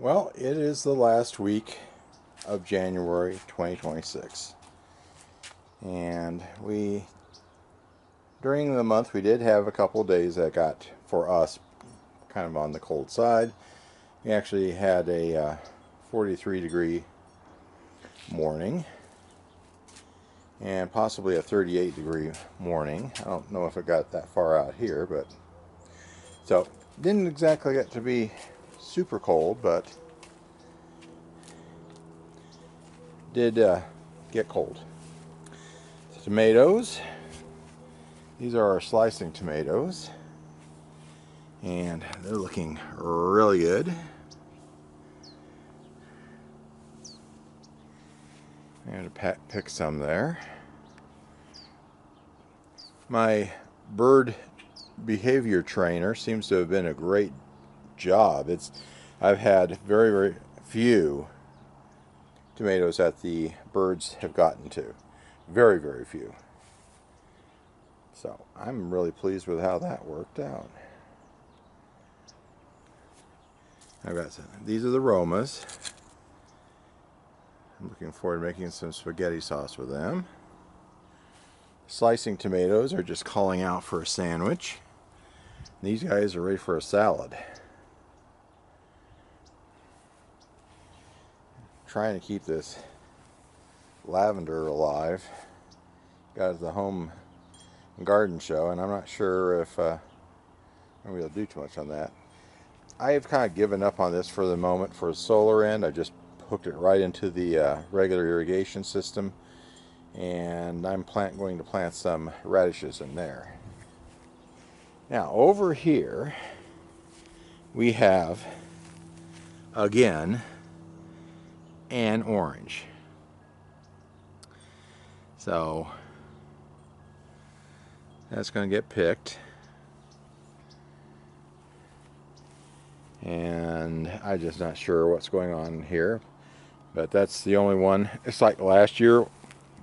Well, it is the last week of January 2026, and during the month we did have a couple of days that got, for us, kind of on the cold side. We actually had a 43-degree morning and possibly a 38-degree morning. I don't know if it got that far out here, but so didn't exactly get to be super cold, but did get cold. Tomatoes. These are our slicing tomatoes, and they're looking really good. I'm going to pick some there. My bird behavior trainer seems to have been a great job. I've had very, very few tomatoes that the birds have gotten to. Very, very few. So I'm really pleased with how that worked out. I've got some. These are the Romas. I'm looking forward to making some spaghetti sauce with them. Slicing tomatoes are just calling out for a sandwich. These guys are ready for a salad. Trying to keep this lavender alive. Got the home garden show, and I'm not sure if maybe I'll do too much on that. I have kind of given up on this for the moment for the solar end. I just hooked it right into the regular irrigation system, and I'm going to plant some radishes in there. Now over here we have again an orange. So that's going to get picked, and I'm just not sure what's going on here, but that's the only one. It's like last year,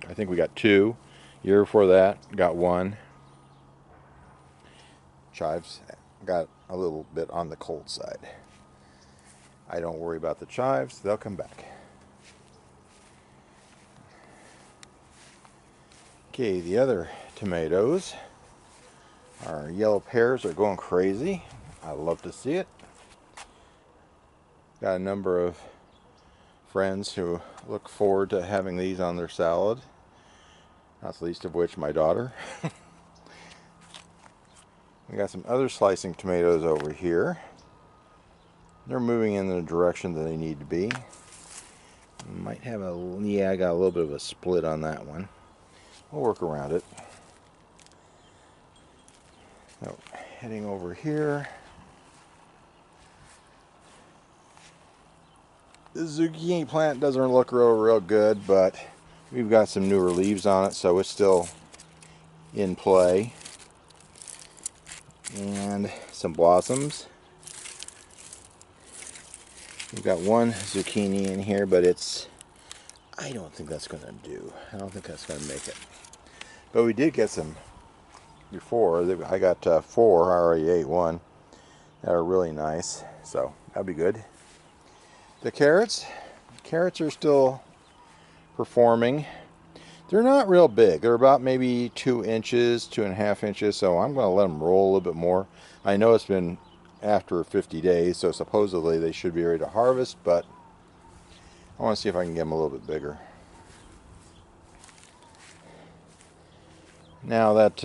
I think we got two. Year before that, got one. Chives got a little bit on the cold side. I don't worry about the chives, they'll come back. Okay, the other tomatoes, our yellow pears are going crazy. I love to see it. Got a number of friends who look forward to having these on their salad, not the least of which my daughter. We got some other slicing tomatoes over here. They're moving in the direction that they need to be. Might have I got a little bit of a split on that one. We'll work around it. So, heading over here. The zucchini plant doesn't look real good, but we've got some newer leaves on it, so it's still in play. And some blossoms. We've got one zucchini in here, but I don't think that's going to do. I don't think that's going to make it. But we did get some before. I got 4. I already ate one. That are really nice, so that'll be good. The carrots are still performing. They're not real big. They're about maybe 2 inches, 2.5 inches, so I'm going to let them roll a little bit more. I know it's been after 50 days, so supposedly they should be ready to harvest, but I want to see if I can get them a little bit bigger. Now that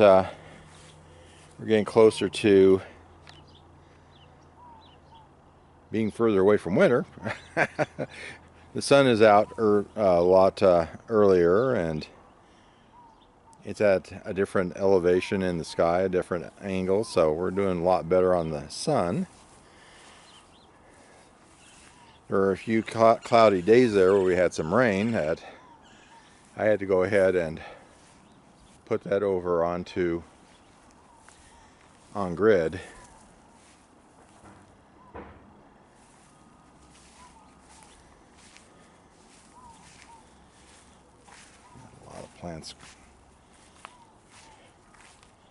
we're getting closer to being further away from winter, the sun is out a lot earlier, and it's at a different elevation in the sky, a different angle, so we're doing a lot better on the sun. There were a few cloudy days there where we had some rain that I had to go ahead and put that over on grid. A lot of plants.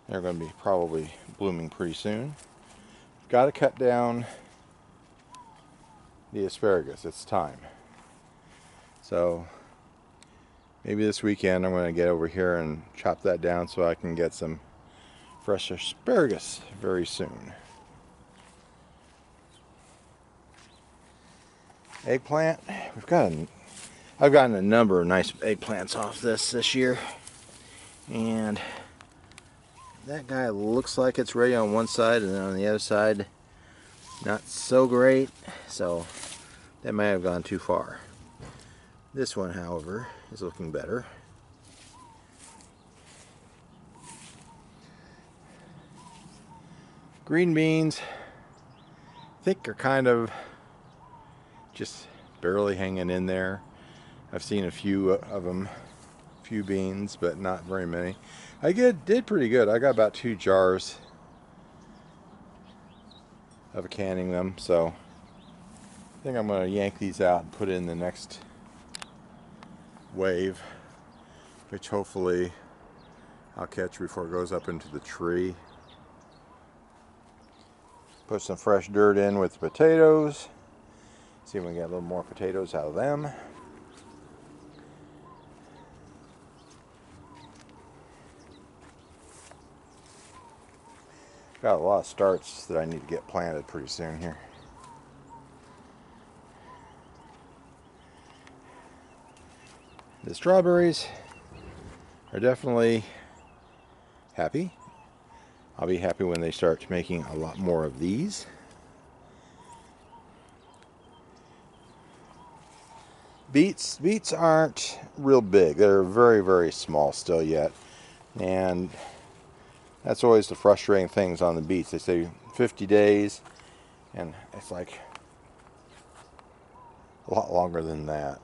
They're going to be probably blooming pretty soon. Got to cut down the asparagus. It's time. So maybe this weekend I'm going to get over here and chop that down so I can get some fresh asparagus very soon. Eggplant. I've gotten a number of nice eggplants off this year, and that guy looks like it's ready on one side, and then on the other side not so great, so that may have gone too far. This one, however, is looking better. Green beans, I think, are kind of just barely hanging in there. I've seen a few of them, few beans, but not very many. I did pretty good. I got about 2 jars of canning them, so I think I'm going to yank these out and put in the next wave, which hopefully I'll catch before it goes up into the tree. Put some fresh dirt in with the potatoes. See if we can get a little more potatoes out of them. Got a lot of starts that I need to get planted pretty soon here. The strawberries are definitely happy. I'll be happy when they start making a lot more of these. Beets aren't real big. They're very, very small still yet. And that's always the frustrating things on the beets. They say 50 days, and it's like a lot longer than that.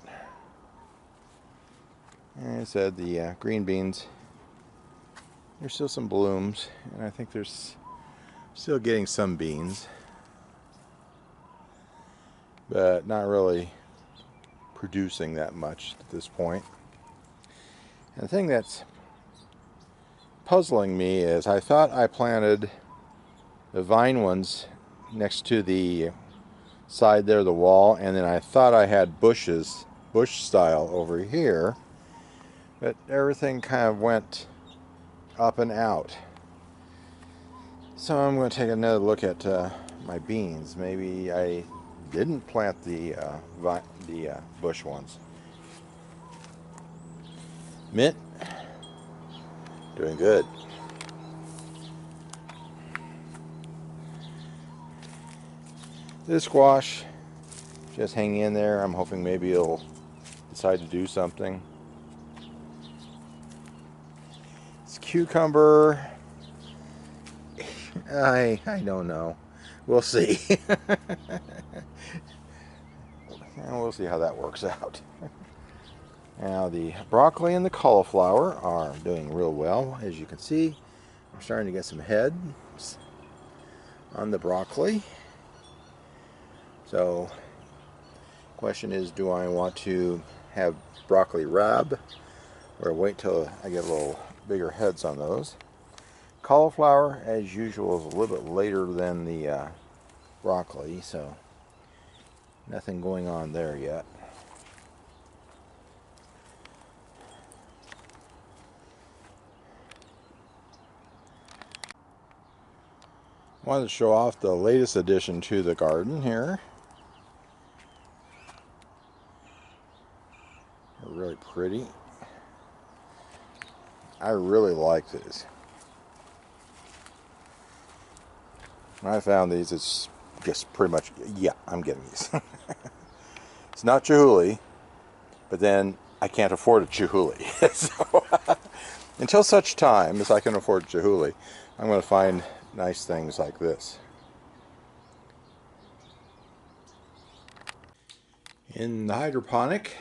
And I said the green beans, there's still some blooms, and I think there's still getting some beans, but not really producing that much at this point. And the thing that's puzzling me is I thought I planted the vine ones next to the side there, the wall, and then I thought I had bush style over here, but everything kind of went up and out. So I'm going to take another look at my beans. Maybe I didn't plant the bush ones. Mint, doing good. This squash, just hanging in there. I'm hoping maybe it'll decide to do something. This cucumber, I don't know. We'll see. We'll see how that works out. Now the broccoli and the cauliflower are doing real well. As you can see, I'm starting to get some heads on the broccoli. So, question is, do I want to have broccoli rab or wait till I get a little bigger heads on those? Cauliflower, as usual, is a little bit later than the broccoli, so nothing going on there yet. Wanted to show off the latest addition to the garden here. They're really pretty. I really like these. When I found these, it's just pretty much, yeah, I'm getting these. It's not Chihuly, but then I can't afford a Chihuly. So, until such time as I can afford Chihuly, I'm going to find nice things like this. In the hydroponic,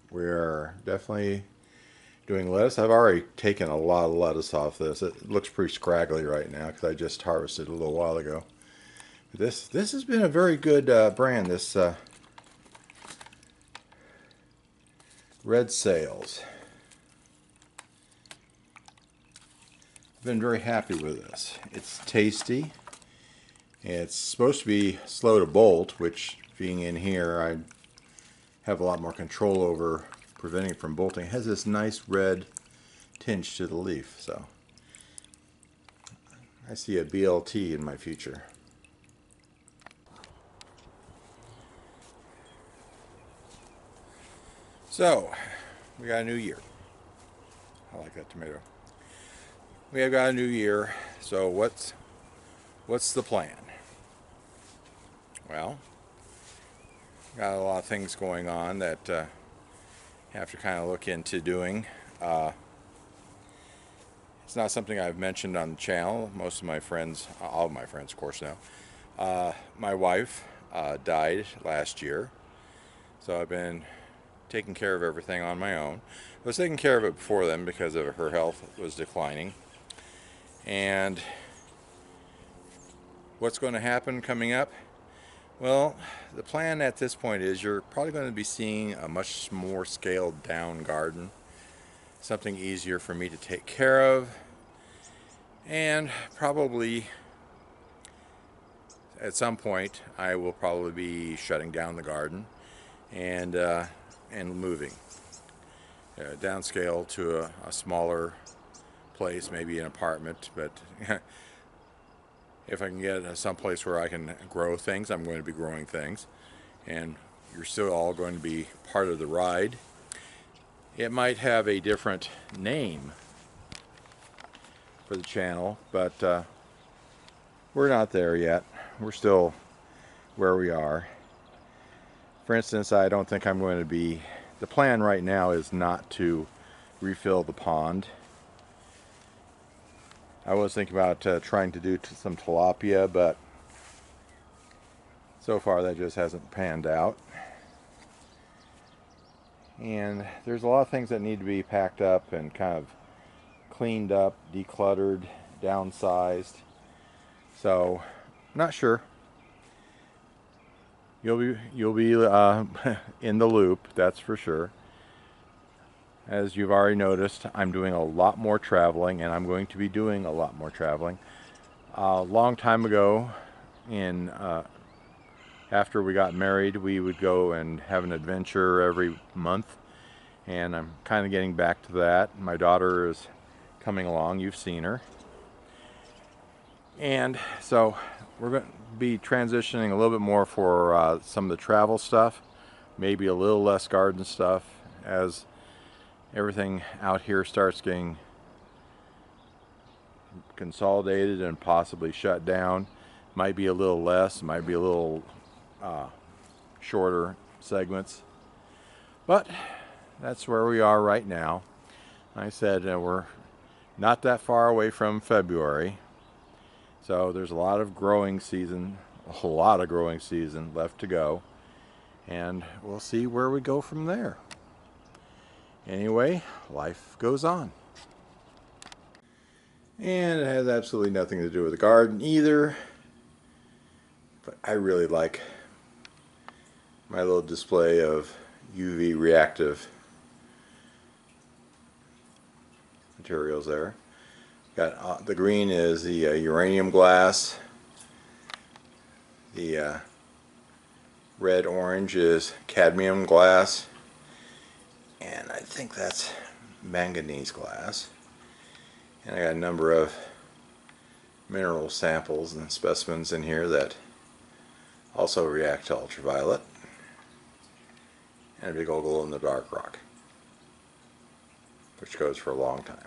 we're definitely doing lettuce. I've already taken a lot of lettuce off this. It looks pretty scraggly right now because I just harvested a little while ago. This has been a very good brand, this Red Sails. I've been very happy with this. It's tasty. It's supposed to be slow to bolt, which being in here, I have a lot more control over preventing it from bolting. It has this nice red tinge to the leaf, so I see a BLT in my future. So, we got a new year. I like that tomato. We have got a new year, so what's the plan? Well, got a lot of things going on that have to kind of look into doing. It's not something I've mentioned on the channel. Most of my friends, all of my friends, of course, know. My wife died last year, so I've been taking care of everything on my own. I was taking care of it before then because of her health was declining. And what's going to happen coming up? Well, the plan at this point is you're probably going to be seeing a much more scaled down garden. Something easier for me to take care of. And probably at some point I will probably be shutting down the garden and moving. Downscale to a smaller place, maybe an apartment, but if I can get someplace where I can grow things, I'm going to be growing things, and you're still all going to be part of the ride. It might have a different name for the channel, but we're not there yet. We're still where we are. For instance, I don't think I'm going to be, the plan right now is not to refill the pond. I was thinking about trying to do some tilapia, but so far that just hasn't panned out. And there's a lot of things that need to be packed up and kind of cleaned up, decluttered, downsized. So, not sure. You'll be in the loop, that's for sure. As you've already noticed, I'm doing a lot more traveling, and I'm going to be doing a lot more traveling. A long time ago, after we got married, we would go and have an adventure every month, and I'm kind of getting back to that. My daughter is coming along, you've seen her. And so we're going to be transitioning a little bit more for some of the travel stuff, maybe a little less garden stuff as everything out here starts getting consolidated and possibly shut down. Might be a little less, might be a little shorter segments, but that's where we are right now. Like I said, we're not that far away from February, so there's a lot of growing season left to go, and we'll see where we go from there. Anyway, life goes on. And it has absolutely nothing to do with the garden either. But I really like my little display of UV reactive materials there. Got the green is the uranium glass. The red orange is cadmium glass. And I think that's manganese glass. And I got a number of mineral samples and specimens in here that also react to ultraviolet. And a big old glow-in-the-dark rock, which goes for a long time.